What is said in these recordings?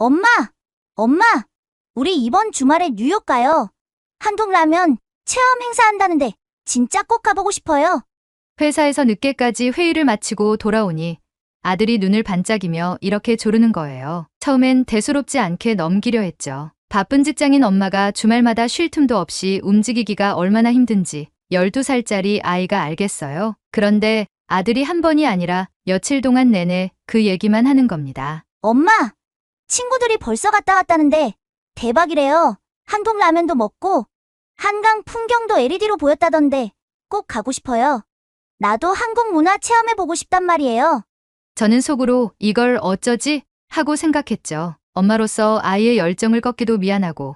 엄마! 엄마! 우리 이번 주말에 뉴욕 가요. 한국라면 체험 행사 한다는데 진짜 꼭 가보고 싶어요. 회사에서 늦게까지 회의를 마치고 돌아오니 아들이 눈을 반짝이며 이렇게 조르는 거예요. 처음엔 대수롭지 않게 넘기려 했죠. 바쁜 직장인 엄마가 주말마다 쉴 틈도 없이 움직이기가 얼마나 힘든지 12살짜리 아이가 알겠어요. 그런데 아들이 한 번이 아니라 며칠 동안 내내 그 얘기만 하는 겁니다. 엄마! 친구들이 벌써 갔다 왔다는데 대박이래요. 한국 라면도 먹고 한강 풍경도 LED로 보였다던데 꼭 가고 싶어요. 나도 한국 문화 체험해보고 싶단 말이에요. 저는 속으로 이걸 어쩌지? 하고 생각했죠. 엄마로서 아이의 열정을 꺾기도 미안하고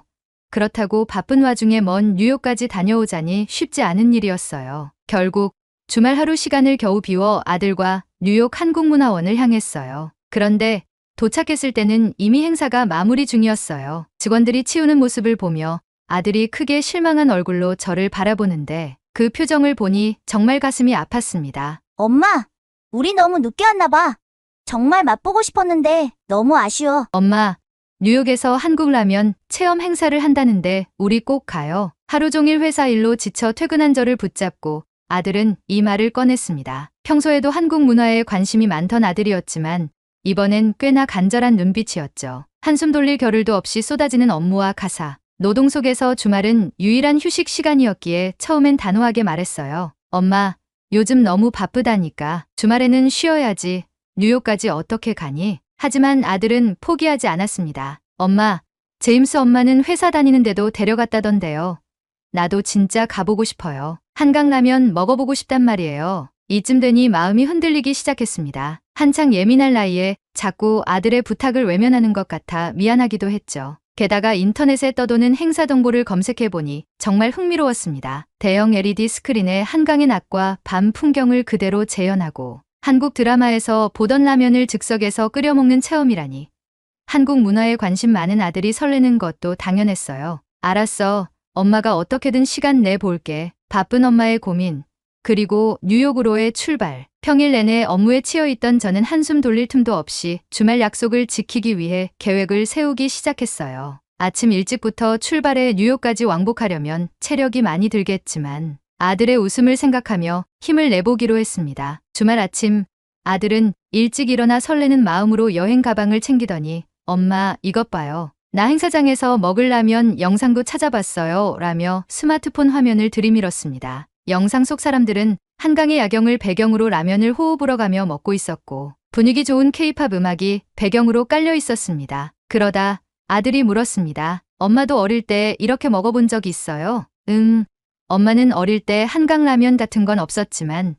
그렇다고 바쁜 와중에 먼 뉴욕까지 다녀오자니 쉽지 않은 일이었어요. 결국 주말 하루 시간을 겨우 비워 아들과 뉴욕 한국문화원을 향했어요. 그런데 도착했을 때는 이미 행사가 마무리 중이었어요. 직원들이 치우는 모습을 보며 아들이 크게 실망한 얼굴로 저를 바라보는데 그 표정을 보니 정말 가슴이 아팠습니다. 엄마! 우리 너무 늦게 왔나 봐. 정말 맛보고 싶었는데 너무 아쉬워. 엄마, 뉴욕에서 한국 라면 체험 행사를 한다는데 우리 꼭 가요. 하루 종일 회사 일로 지쳐 퇴근한 저를 붙잡고 아들은 이 말을 꺼냈습니다. 평소에도 한국 문화에 관심이 많던 아들이었지만 이번엔 꽤나 간절한 눈빛이었죠. 한숨 돌릴 겨를도 없이 쏟아지는 업무와 가사, 노동 속에서 주말은 유일한 휴식 시간이었기에 처음엔 단호하게 말했어요. 엄마, 요즘 너무 바쁘다니까. 주말에는 쉬어야지. 뉴욕까지 어떻게 가니? 하지만 아들은 포기하지 않았습니다. 엄마, 제임스 엄마는 회사 다니는데도 데려갔다던데요. 나도 진짜 가보고 싶어요. 한강라면 먹어보고 싶단 말이에요. 이쯤 되니 마음이 흔들리기 시작했습니다. 한창 예민할 나이에 자꾸 아들의 부탁을 외면하는 것 같아 미안하기도 했죠. 게다가 인터넷에 떠도는 행사 정보를 검색해보니 정말 흥미로웠습니다. 대형 LED 스크린에 한강의 낮과 밤 풍경을 그대로 재현하고 한국 드라마에서 보던 라면을 즉석에서 끓여 먹는 체험이라니. 한국 문화에 관심 많은 아들이 설레는 것도 당연했어요. 알았어. 엄마가 어떻게든 시간 내볼게. 바쁜 엄마의 고민. 그리고 뉴욕으로의 출발. 평일 내내 업무에 치여있던 저는 한숨 돌릴 틈도 없이 주말 약속을 지키기 위해 계획을 세우기 시작했어요. 아침 일찍부터 출발해 뉴욕까지 왕복하려면 체력이 많이 들겠지만 아들의 웃음을 생각하며 힘을 내보기로 했습니다. 주말 아침 아들은 일찍 일어나 설레는 마음으로 여행 가방을 챙기더니 엄마 이것 봐요. 나 행사장에서 먹으려면 영상도 찾아봤어요 라며 스마트폰 화면을 들이밀었습니다. 영상 속 사람들은 한강의 야경을 배경으로 라면을 호흡 불어가며 먹고 있었고 분위기 좋은 케이팝 음악이 배경으로 깔려 있었습니다. 그러다 아들이 물었습니다. 엄마도 어릴 때 이렇게 먹어본 적 있어요? 엄마는 어릴 때 한강라면 같은 건 없었지만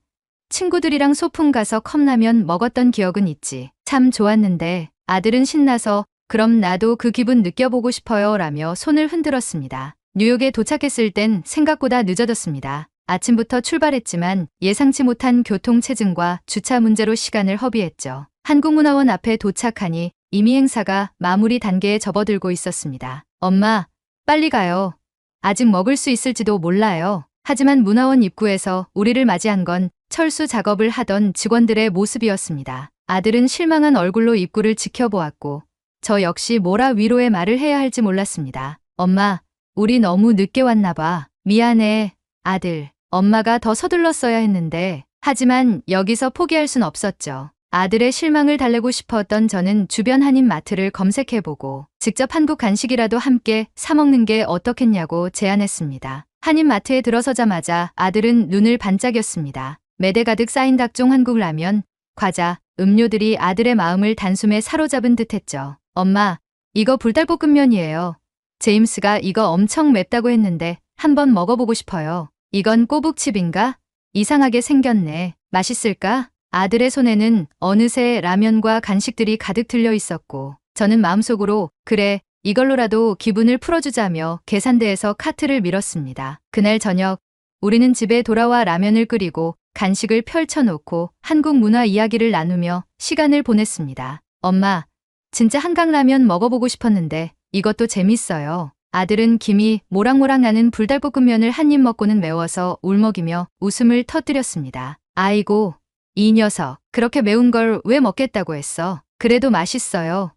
친구들이랑 소풍 가서 컵라면 먹었던 기억은 있지. 참 좋았는데 아들은 신나서 그럼 나도 그 기분 느껴보고 싶어요 라며 손을 흔들었습니다. 뉴욕에 도착했을 땐 생각보다 늦어졌습니다. 아침부터 출발했지만 예상치 못한 교통체증과 주차 문제로 시간을 허비했죠. 한국문화원 앞에 도착하니 이미 행사가 마무리 단계에 접어들고 있었습니다. 엄마, 빨리 가요. 아직 먹을 수 있을지도 몰라요. 하지만 문화원 입구에서 우리를 맞이한 건 철수 작업을 하던 직원들의 모습이었습니다. 아들은 실망한 얼굴로 입구를 지켜보았고 저 역시 뭐라 위로의 말을 해야 할지 몰랐습니다. 엄마, 우리 너무 늦게 왔나 봐. 미안해, 아들. 엄마가 더 서둘렀어야 했는데 하지만 여기서 포기할 순 없었죠. 아들의 실망을 달래고 싶었던 저는 주변 한인마트를 검색해보고 직접 한국 간식이라도 함께 사먹는 게 어떻겠냐고 제안했습니다. 한인마트에 들어서자마자 아들은 눈을 반짝였습니다. 매대 가득 쌓인 각종 한국 라면, 과자, 음료들이 아들의 마음을 단숨에 사로잡은 듯했죠. 엄마, 이거 불닭볶음면이에요. 제임스가 이거 엄청 맵다고 했는데 한번 먹어보고 싶어요. 이건 꼬북칩인가? 이상하게 생겼네. 맛있을까? 아들의 손에는 어느새 라면과 간식들이 가득 들려 있었고 저는 마음속으로 그래, 이걸로라도 기분을 풀어주자며 계산대에서 카트를 밀었습니다. 그날 저녁 우리는 집에 돌아와 라면을 끓이고 간식을 펼쳐놓고 한국 문화 이야기를 나누며 시간을 보냈습니다. 엄마, 진짜 한강라면 먹어보고 싶었는데 이것도 재밌어요. 아들은 김이 모락모락 나는 불닭볶음면을 한 입 먹고는 매워서 울먹이며 웃음을 터뜨렸습니다. 아이고, 이 녀석, 그렇게 매운 걸 왜 먹겠다고 했어? 그래도 맛있어요.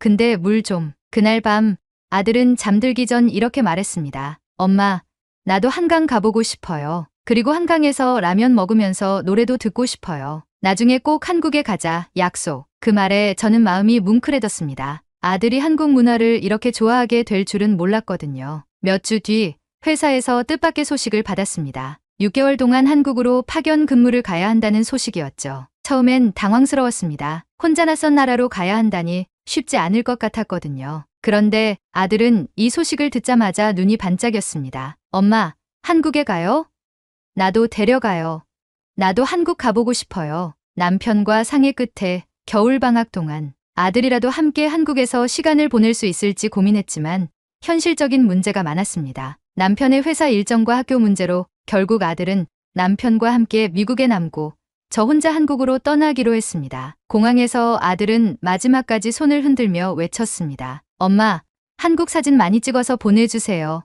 근데 물 좀. 그날 밤 아들은 잠들기 전 이렇게 말했습니다. 엄마, 나도 한강 가보고 싶어요. 그리고 한강에서 라면 먹으면서 노래도 듣고 싶어요. 나중에 꼭 한국에 가자. 약속. 그 말에 저는 마음이 뭉클해졌습니다. 아들이 한국 문화를 이렇게 좋아하게 될 줄은 몰랐거든요. 몇 주 뒤 회사에서 뜻밖의 소식을 받았습니다. 6개월 동안 한국으로 파견 근무를 가야 한다는 소식이었죠. 처음엔 당황스러웠습니다. 혼자 낯선 나라로 가야 한다니 쉽지 않을 것 같았거든요. 그런데 아들은 이 소식을 듣자마자 눈이 반짝였습니다. 엄마, 한국에 가요? 나도 데려가요. 나도 한국 가보고 싶어요. 남편과 상의 끝에 겨울방학 동안 아들이라도 함께 한국에서 시간을 보낼 수 있을지 고민했지만 현실적인 문제가 많았습니다. 남편의 회사 일정과 학교 문제로 결국 아들은 남편과 함께 미국에 남고 저 혼자 한국으로 떠나기로 했습니다. 공항에서 아들은 마지막까지 손을 흔들며 외쳤습니다. 엄마, 한국 사진 많이 찍어서 보내주세요.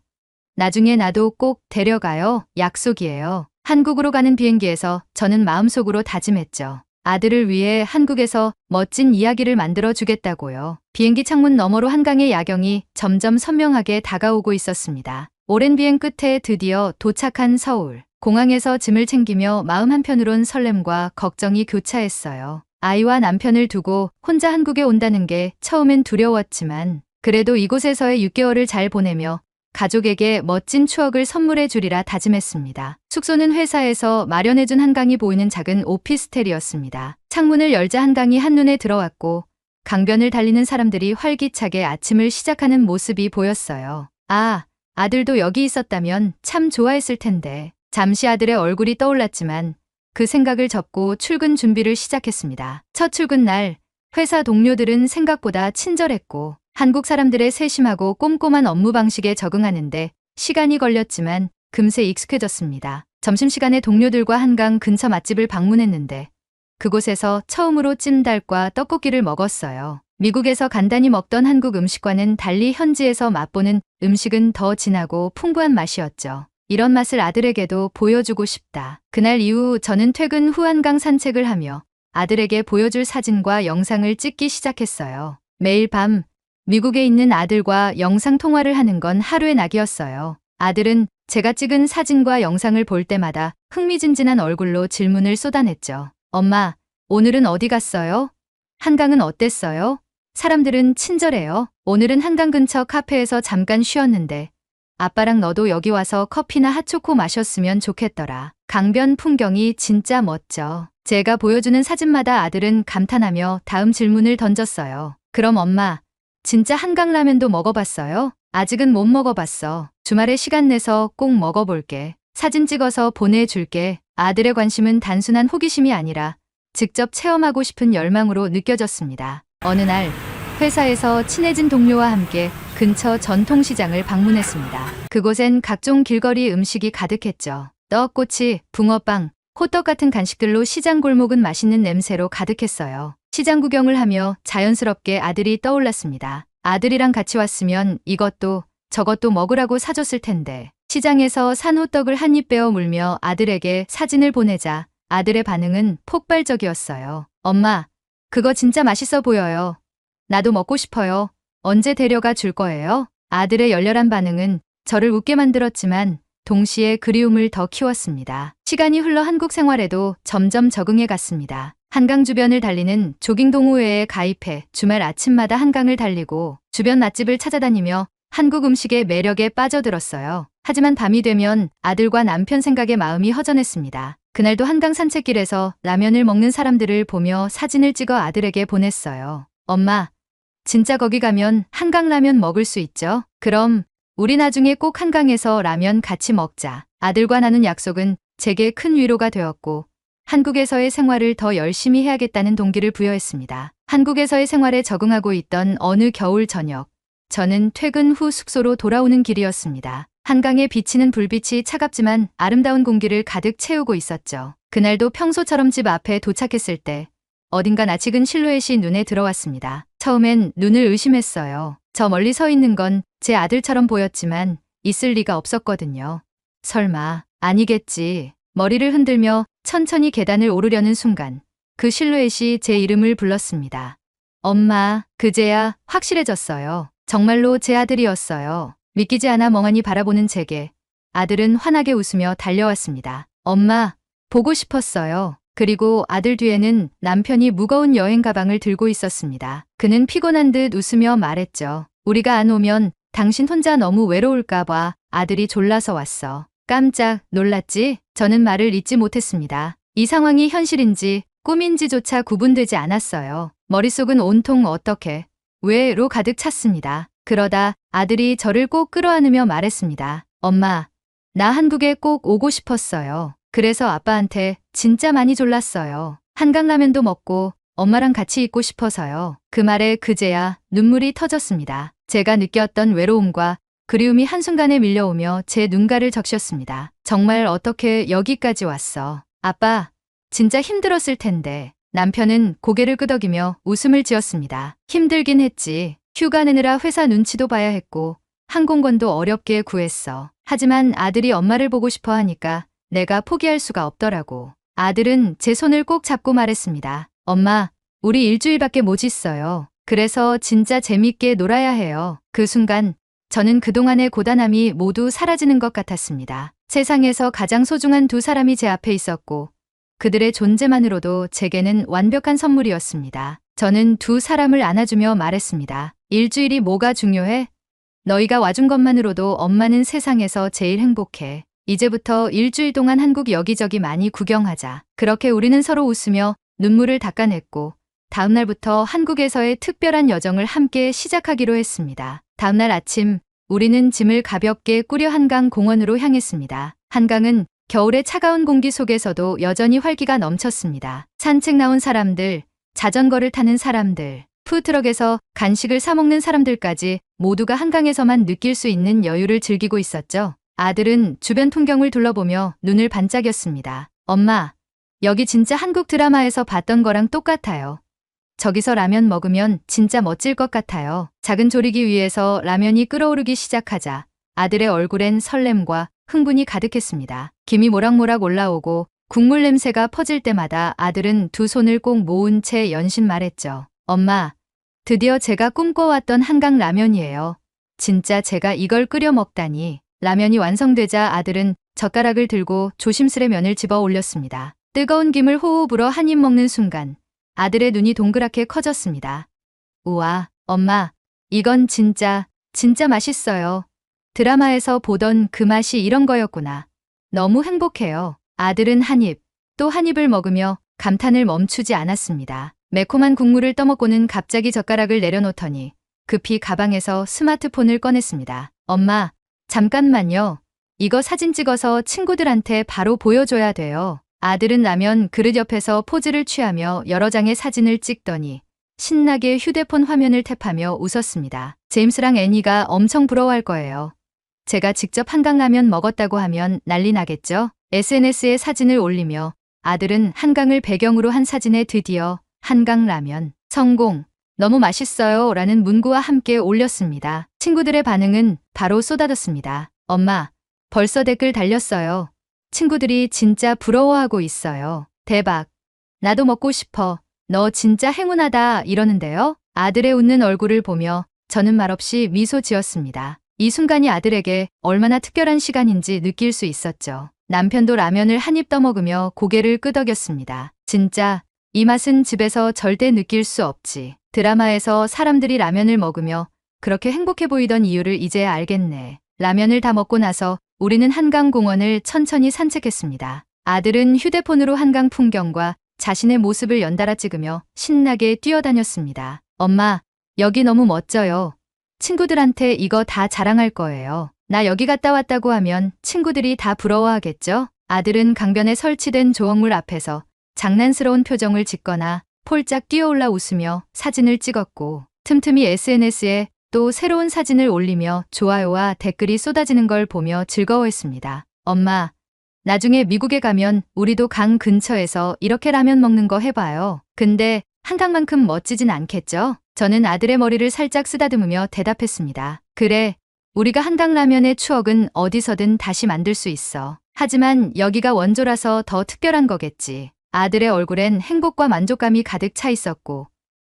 나중에 나도 꼭 데려가요. 약속이에요. 한국으로 가는 비행기에서 저는 마음속으로 다짐했죠. 아들을 위해 한국에서 멋진 이야기를 만들어 주겠다고요. 비행기 창문 너머로 한강의 야경이 점점 선명하게 다가오고 있었습니다. 오랜 비행 끝에 드디어 도착한 서울. 공항에서 짐을 챙기며 마음 한편으론 설렘과 걱정이 교차했어요. 아이와 남편을 두고 혼자 한국에 온다는 게 처음엔 두려웠지만 그래도 이곳에서의 6개월을 잘 보내며 가족에게 멋진 추억을 선물해 주리라 다짐했습니다. 숙소는 회사에서 마련해준 한강이 보이는 작은 오피스텔이었습니다. 창문을 열자 한강이 한눈에 들어왔고 강변을 달리는 사람들이 활기차게 아침을 시작하는 모습이 보였어요. 아, 아들도 여기 있었다면 참 좋아했을 텐데. 잠시 아들의 얼굴이 떠올랐지만 그 생각을 접고 출근 준비를 시작했습니다. 첫 출근 날 회사 동료들은 생각보다 친절했고 한국 사람들의 세심하고 꼼꼼한 업무 방식에 적응하는데 시간이 걸렸지만 금세 익숙해졌습니다. 점심시간에 동료들과 한강 근처 맛집을 방문했는데 그곳에서 처음으로 찜닭과 떡볶이를 먹었어요. 미국에서 간단히 먹던 한국 음식과는 달리 현지에서 맛보는 음식은 더 진하고 풍부한 맛이었죠. 이런 맛을 아들에게도 보여주고 싶다. 그날 이후 저는 퇴근 후 한강 산책을 하며 아들에게 보여줄 사진과 영상을 찍기 시작했어요. 매일 밤 미국에 있는 아들과 영상 통화를 하는 건 하루의 낙이었어요. 아들은 제가 찍은 사진과 영상을 볼 때마다 흥미진진한 얼굴로 질문을 쏟아냈죠. 엄마, 오늘은 어디 갔어요? 한강은 어땠어요? 사람들은 친절해요. 오늘은 한강 근처 카페에서 잠깐 쉬었는데 아빠랑 너도 여기 와서 커피나 핫초코 마셨으면 좋겠더라. 강변 풍경이 진짜 멋져. 제가 보여주는 사진마다 아들은 감탄하며 다음 질문을 던졌어요. 그럼 엄마, 진짜 한강라면도 먹어봤어요? 아직은 못 먹어봤어. 주말에 시간 내서 꼭 먹어볼게. 사진 찍어서 보내줄게. 아들의 관심은 단순한 호기심이 아니라 직접 체험하고 싶은 열망으로 느껴졌습니다. 어느 날 회사에서 친해진 동료와 함께 근처 전통시장을 방문했습니다. 그곳엔 각종 길거리 음식이 가득했죠. 떡꼬치, 붕어빵, 호떡 같은 간식들로 시장 골목은 맛있는 냄새로 가득했어요. 시장 구경을 하며 자연스럽게 아들이 떠올랐습니다. 아들이랑 같이 왔으면 이것도 저것도 먹으라고 사줬을 텐데. 시장에서 산 호떡을 한 입 베어 물며 아들에게 사진을 보내자 아들의 반응은 폭발적이었어요. 엄마, 그거 진짜 맛있어 보여요. 나도 먹고 싶어요. 언제 데려가 줄 거예요? 아들의 열렬한 반응은 저를 웃게 만들었지만 동시에 그리움을 더 키웠습니다. 시간이 흘러 한국 생활에도 점점 적응해 갔습니다. 한강 주변을 달리는 조깅 동호회에 가입해 주말 아침마다 한강을 달리고 주변 맛집을 찾아다니며 한국 음식의 매력에 빠져들었어요. 하지만 밤이 되면 아들과 남편 생각에 마음이 허전했습니다. 그날도 한강 산책길에서 라면을 먹는 사람들을 보며 사진을 찍어 아들에게 보냈어요. 엄마, 진짜 거기 가면 한강라면 먹을 수 있죠? 그럼 우리 나중에 꼭 한강에서 라면 같이 먹자. 아들과 나눈 약속은 제게 큰 위로가 되었고 한국에서의 생활을 더 열심히 해야겠다는 동기를 부여했습니다. 한국에서의 생활에 적응하고 있던 어느 겨울 저녁, 저는 퇴근 후 숙소로 돌아오는 길이었습니다. 한강에 비치는 불빛이 차갑지만 아름다운 공기를 가득 채우고 있었죠. 그날도 평소처럼 집 앞에 도착했을 때 어딘가 낯익은 실루엣이 눈에 들어왔습니다. 처음엔 눈을 의심했어요. 저 멀리 서 있는 건 제 아들처럼 보였지만 있을 리가 없었거든요. 설마, 아니겠지. 머리를 흔들며 천천히 계단을 오르려는 순간 그 실루엣이 제 이름을 불렀습니다. 엄마, 그제야 확실해졌어요. 정말로 제 아들이었어요. 믿기지 않아 멍하니 바라보는 제게 아들은 환하게 웃으며 달려왔습니다. 엄마, 보고 싶었어요. 그리고 아들 뒤에는 남편이 무거운 여행 가방을 들고 있었습니다. 그는 피곤한 듯 웃으며 말했죠. 우리가 안 오면 당신 혼자 너무 외로울까봐 아들이 졸라서 왔어. 깜짝 놀랐지? 저는 말을 잇지 못했습니다. 이 상황이 현실인지 꿈인지조차 구분되지 않았어요. 머릿속은 온통 어떻게, 왜로 가득 찼습니다. 그러다 아들이 저를 꼭 끌어안으며 말했습니다. 엄마, 나 한국에 꼭 오고 싶었어요. 그래서 아빠한테 진짜 많이 졸랐어요. 한강라면도 먹고 엄마랑 같이 있고 싶어서요. 그 말에 그제야 눈물이 터졌습니다. 제가 느꼈던 외로움과 그리움이 한순간에 밀려오며 제 눈가를 적셨습니다. 정말 어떻게 여기까지 왔어? 아빠, 진짜 힘들었을 텐데. 남편은 고개를 끄덕이며 웃음을 지었습니다. 힘들긴 했지. 휴가 내느라 회사 눈치도 봐야 했고 항공권도 어렵게 구했어. 하지만 아들이 엄마를 보고 싶어 하니까 내가 포기할 수가 없더라고. 아들은 제 손을 꼭 잡고 말했습니다. 엄마, 우리 일주일밖에 못 있어요. 그래서 진짜 재밌게 놀아야 해요. 그 순간 저는 그동안의 고단함이 모두 사라지는 것 같았습니다. 세상에서 가장 소중한 두 사람이 제 앞에 있었고 그들의 존재만으로도 제게는 완벽한 선물이었습니다. 저는 두 사람을 안아주며 말했습니다. 일주일이 뭐가 중요해? 너희가 와준 것만으로도 엄마는 세상에서 제일 행복해. 이제부터 일주일 동안 한국 여기저기 많이 구경하자. 그렇게 우리는 서로 웃으며 눈물을 닦아냈고 다음 날부터 한국에서의 특별한 여정을 함께 시작하기로 했습니다. 다음 날 아침 우리는 짐을 가볍게 꾸려 한강 공원으로 향했습니다. 한강은 겨울의 차가운 공기 속에서도 여전히 활기가 넘쳤습니다. 산책 나온 사람들, 자전거를 타는 사람들, 푸드트럭에서 간식을 사 먹는 사람들까지 모두가 한강에서만 느낄 수 있는 여유를 즐기고 있었죠. 아들은 주변 풍경을 둘러보며 눈을 반짝였습니다. 엄마, 여기 진짜 한국 드라마에서 봤던 거랑 똑같아요. 저기서 라면 먹으면 진짜 멋질 것 같아요. 작은 조리기 위에서 라면이 끓어오르기 시작하자 아들의 얼굴엔 설렘과 흥분이 가득했습니다. 김이 모락모락 올라오고 국물 냄새가 퍼질 때마다 아들은 두 손을 꼭 모은 채 연신 말했죠. 엄마, 드디어 제가 꿈꿔왔던 한강 라면이에요. 진짜 제가 이걸 끓여 먹다니. 라면이 완성되자 아들은 젓가락을 들고 조심스레 면을 집어 올렸습니다. 뜨거운 김을 호흡 불어 한 입 먹는 순간 아들의 눈이 동그랗게 커졌습니다. 우와, 엄마, 이건 진짜 맛있어요. 드라마에서 보던 그 맛이 이런 거였구나. 너무 행복해요. 아들은 한 입, 또 한 입을 먹으며 감탄을 멈추지 않았습니다. 매콤한 국물을 떠먹고는 갑자기 젓가락을 내려놓더니 급히 가방에서 스마트폰을 꺼냈습니다. 엄마, 잠깐만요. 이거 사진 찍어서 친구들한테 바로 보여줘야 돼요. 아들은 라면 그릇 옆에서 포즈를 취하며 여러 장의 사진을 찍더니 신나게 휴대폰 화면을 탭하며 웃었습니다. 제임스랑 애니가 엄청 부러워할 거예요. 제가 직접 한강라면 먹었다고 하면 난리 나겠죠? SNS에 사진을 올리며 아들은 한강을 배경으로 한 사진에 드디어 한강라면 성공, 너무 맛있어요 라는 문구와 함께 올렸습니다. 친구들의 반응은 바로 쏟아졌습니다. 엄마, 벌써 댓글 달렸어요. 친구들이 진짜 부러워하고 있어요. 대박. 나도 먹고 싶어. 너 진짜 행운하다 이러는데요. 아들의 웃는 얼굴을 보며 저는 말없이 미소 지었습니다. 이 순간이 아들에게 얼마나 특별한 시간인지 느낄 수 있었죠. 남편도 라면을 한 입 떠먹으며 고개를 끄덕였습니다. 진짜 이 맛은 집에서 절대 느낄 수 없지. 드라마에서 사람들이 라면을 먹으며 그렇게 행복해 보이던 이유를 이제야 알겠네. 라면을 다 먹고 나서 우리는 한강공원을 천천히 산책했습니다. 아들은 휴대폰으로 한강 풍경과 자신의 모습을 연달아 찍으며 신나게 뛰어다녔습니다. 엄마, 여기 너무 멋져요. 친구들한테 이거 다 자랑할 거예요. 나 여기 갔다 왔다고 하면 친구들이 다 부러워하겠죠? 아들은 강변에 설치된 조형물 앞에서 장난스러운 표정을 짓거나 폴짝 뛰어올라 웃으며 사진을 찍었고 틈틈이 SNS에 또 새로운 사진을 올리며 좋아요와 댓글이 쏟아지는 걸 보며 즐거워했습니다. 엄마, 나중에 미국에 가면 우리도 강 근처에서 이렇게 라면 먹는 거 해봐요. 근데 한강만큼 멋지진 않겠죠? 저는 아들의 머리를 살짝 쓰다듬으며 대답했습니다. 그래, 우리가 한강라면의 추억은 어디서든 다시 만들 수 있어. 하지만 여기가 원조라서 더 특별한 거겠지. 아들의 얼굴엔 행복과 만족감이 가득 차 있었고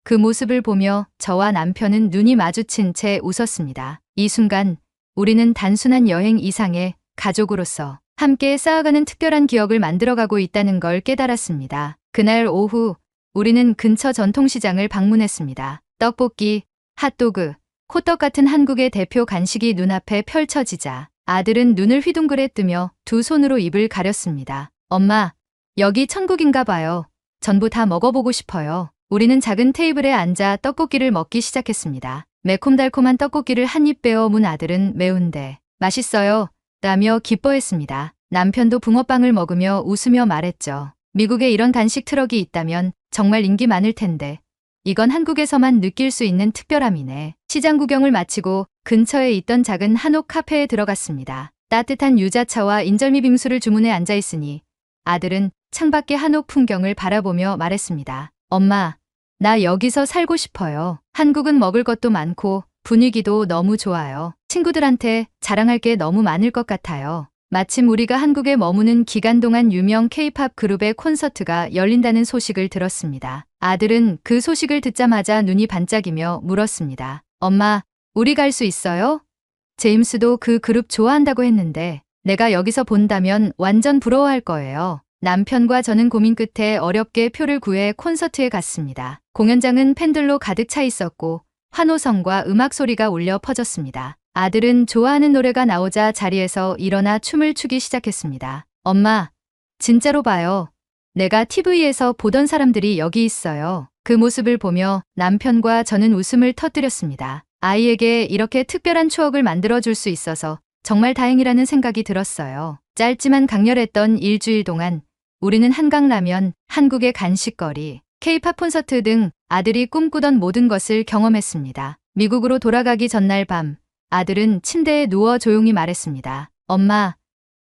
그 모습을 보며 저와 남편은 눈이 마주친 채 웃었습니다. 이 순간 우리는 단순한 여행 이상의 가족으로서 함께 쌓아가는 특별한 기억을 만들어가고 있다는 걸 깨달았습니다. 그날 오후 우리는 근처 전통시장을 방문했습니다. 떡볶이, 핫도그, 호떡 같은 한국의 대표 간식이 눈앞에 펼쳐지자 아들은 눈을 휘둥그레 뜨며 두 손으로 입을 가렸습니다. 엄마, 여기 천국인가 봐요. 전부 다 먹어보고 싶어요. 우리는 작은 테이블에 앉아 떡볶이를 먹기 시작했습니다. 매콤달콤한 떡볶이를 한 입 베어 문 아들은 매운데 맛있어요 라며 기뻐했습니다. 남편도 붕어빵을 먹으며 웃으며 말했죠. 미국에 이런 간식 트럭이 있다면 정말 인기 많을 텐데 이건 한국에서만 느낄 수 있는 특별함이네. 시장 구경을 마치고 근처에 있던 작은 한옥 카페에 들어갔습니다. 따뜻한 유자차와 인절미 빙수를 주문해 앉아있으니 아들은 창밖의 한옥 풍경을 바라보며 말했습니다. 엄마, 나 여기서 살고 싶어요. 한국은 먹을 것도 많고 분위기도 너무 좋아요. 친구들한테 자랑할 게 너무 많을 것 같아요. 마침 우리가 한국에 머무는 기간 동안 유명 K-팝 그룹의 콘서트가 열린다는 소식을 들었습니다. 아들은 그 소식을 듣자마자 눈이 반짝이며 물었습니다. 엄마, 우리 갈 수 있어요? 제임스도 그 그룹 좋아한다고 했는데 내가 여기서 본다면 완전 부러워할 거예요. 남편과 저는 고민 끝에 어렵게 표를 구해 콘서트에 갔습니다. 공연장은 팬들로 가득 차 있었고 환호성과 음악 소리가 울려 퍼졌습니다. 아들은 좋아하는 노래가 나오자 자리에서 일어나 춤을 추기 시작했습니다. 엄마, 진짜로 봐요. 내가 TV에서 보던 사람들이 여기 있어요. 그 모습을 보며 남편과 저는 웃음을 터뜨렸습니다. 아이에게 이렇게 특별한 추억을 만들어줄 수 있어서 정말 다행이라는 생각이 들었어요. 짧지만 강렬했던 일주일 동안 우리는 한강라면, 한국의 간식거리, K-팝 콘서트 등 아들이 꿈꾸던 모든 것을 경험했습니다. 미국으로 돌아가기 전날 밤, 아들은 침대에 누워 조용히 말했습니다. 엄마,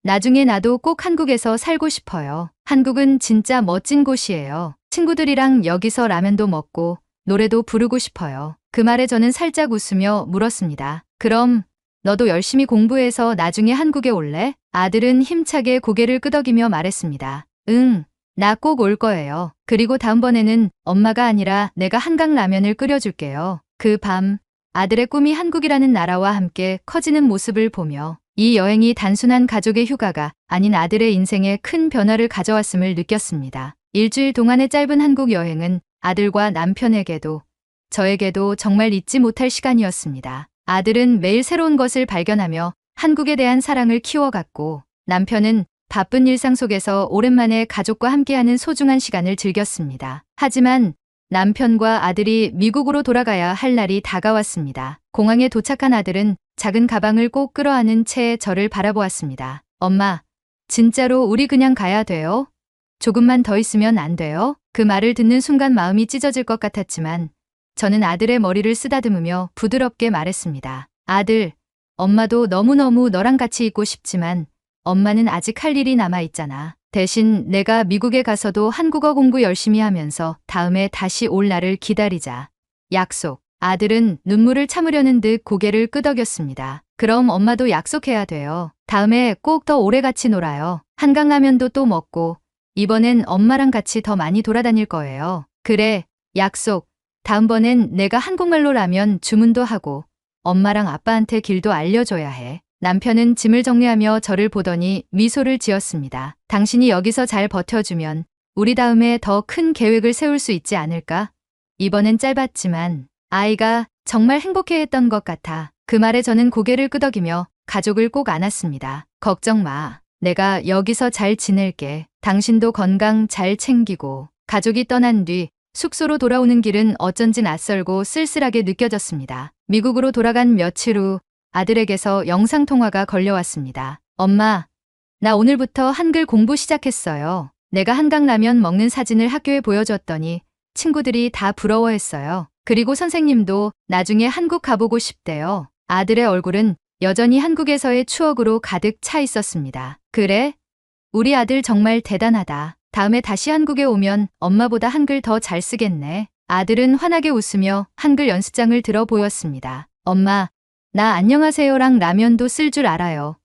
나중에 나도 꼭 한국에서 살고 싶어요. 한국은 진짜 멋진 곳이에요. 친구들이랑 여기서 라면도 먹고 노래도 부르고 싶어요. 그 말에 저는 살짝 웃으며 물었습니다. 그럼 너도 열심히 공부해서 나중에 한국에 올래? 아들은 힘차게 고개를 끄덕이며 말했습니다. 응, 나 꼭 올 거예요. 그리고 다음번에는 엄마가 아니라 내가 한강 라면을 끓여줄게요. 그 밤, 아들의 꿈이 한국이라는 나라와 함께 커지는 모습을 보며 이 여행이 단순한 가족의 휴가가 아닌 아들의 인생에 큰 변화를 가져왔음을 느꼈습니다. 일주일 동안의 짧은 한국 여행은 아들과 남편에게도 저에게도 정말 잊지 못할 시간이었습니다. 아들은 매일 새로운 것을 발견하며 한국에 대한 사랑을 키워갔고 남편은 바쁜 일상 속에서 오랜만에 가족과 함께하는 소중한 시간을 즐겼습니다. 하지만 남편과 아들이 미국으로 돌아가야 할 날이 다가왔습니다. 공항에 도착한 아들은 작은 가방을 꼭 끌어안은 채 저를 바라보았습니다. 엄마, 진짜로 우리 그냥 가야 돼요? 조금만 더 있으면 안 돼요? 그 말을 듣는 순간 마음이 찢어질 것 같았지만 저는 아들의 머리를 쓰다듬으며 부드럽게 말했습니다. 아들, 엄마도 너무너무 너랑 같이 있고 싶지만 엄마는 아직 할 일이 남아있잖아. 대신 내가 미국에 가서도 한국어 공부 열심히 하면서 다음에 다시 올 날을 기다리자. 약속. 아들은 눈물을 참으려는 듯 고개를 끄덕였습니다. 그럼 엄마도 약속해야 돼요. 다음에 꼭 더 오래 같이 놀아요. 한강라면도 또 먹고 이번엔 엄마랑 같이 더 많이 돌아다닐 거예요. 그래, 약속. 다음번엔 내가 한국말로 라면 주문도 하고 엄마랑 아빠한테 길도 알려줘야 해. 남편은 짐을 정리하며 저를 보더니 미소를 지었습니다. 당신이 여기서 잘 버텨주면 우리 다음에 더 큰 계획을 세울 수 있지 않을까? 이번엔 짧았지만 아이가 정말 행복해했던 것 같아. 그 말에 저는 고개를 끄덕이며 가족을 꼭 안았습니다. 걱정 마. 내가 여기서 잘 지낼게. 당신도 건강 잘 챙기고. 가족이 떠난 뒤 숙소로 돌아오는 길은 어쩐지 낯설고 쓸쓸하게 느껴졌습니다. 미국으로 돌아간 며칠 후 아들에게서 영상통화가 걸려왔습니다. 엄마, 나 오늘부터 한글 공부 시작했어요. 내가 한강라면 먹는 사진을 학교에 보여줬더니 친구들이 다 부러워했어요. 그리고 선생님도 나중에 한국 가보고 싶대요. 아들의 얼굴은 여전히 한국에서의 추억으로 가득 차 있었습니다. 그래? 우리 아들 정말 대단하다. 다음에 다시 한국에 오면 엄마보다 한글 더 잘 쓰겠네. 아들은 환하게 웃으며 한글 연습장을 들어 보였습니다. 엄마, 나 안녕하세요랑 라면도 쓸 줄 알아요.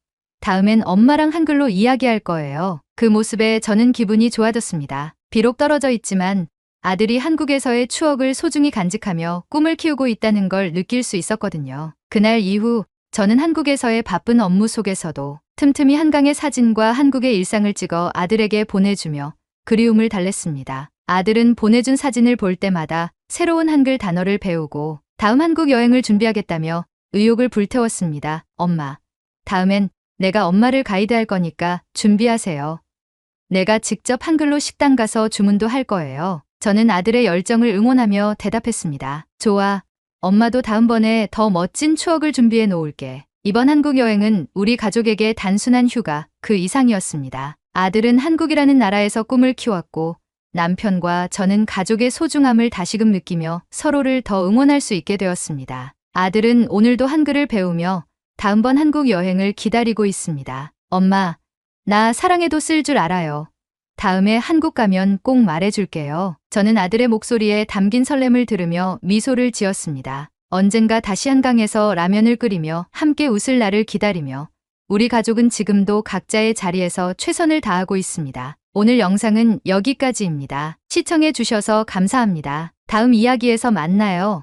다음엔 엄마랑 한글로 이야기할 거예요. 그 모습에 저는 기분이 좋아졌습니다. 비록 떨어져 있지만 아들이 한국에서의 추억을 소중히 간직하며 꿈을 키우고 있다는 걸 느낄 수 있었거든요. 그날 이후 저는 한국에서의 바쁜 업무 속에서도 틈틈이 한강의 사진과 한국의 일상을 찍어 아들에게 보내주며 그리움을 달랬습니다. 아들은 보내준 사진을 볼 때마다 새로운 한글 단어를 배우고 다음 한국 여행을 준비하겠다며 의욕을 불태웠습니다. 엄마, 다음엔 내가 엄마를 가이드할 거니까 준비하세요. 내가 직접 한글로 식당 가서 주문도 할 거예요. 저는 아들의 열정을 응원하며 대답했습니다. 좋아. 엄마도 다음번에 더 멋진 추억을 준비해 놓을게. 이번 한국 여행은 우리 가족에게 단순한 휴가 그 이상이었습니다. 아들은 한국이라는 나라에서 꿈을 키웠고 남편과 저는 가족의 소중함을 다시금 느끼며 서로를 더 응원할 수 있게 되었습니다. 아들은 오늘도 한글을 배우며 다음번 한국 여행을 기다리고 있습니다. 엄마, 나 사랑해도 쓸 줄 알아요. 다음에 한국 가면 꼭 말해줄게요. 저는 아들의 목소리에 담긴 설렘을 들으며 미소를 지었습니다. 언젠가 다시 한강에서 라면을 끓이며 함께 웃을 날을 기다리며 우리 가족은 지금도 각자의 자리에서 최선을 다하고 있습니다. 오늘 영상은 여기까지입니다. 시청해 주셔서 감사합니다. 다음 이야기에서 만나요.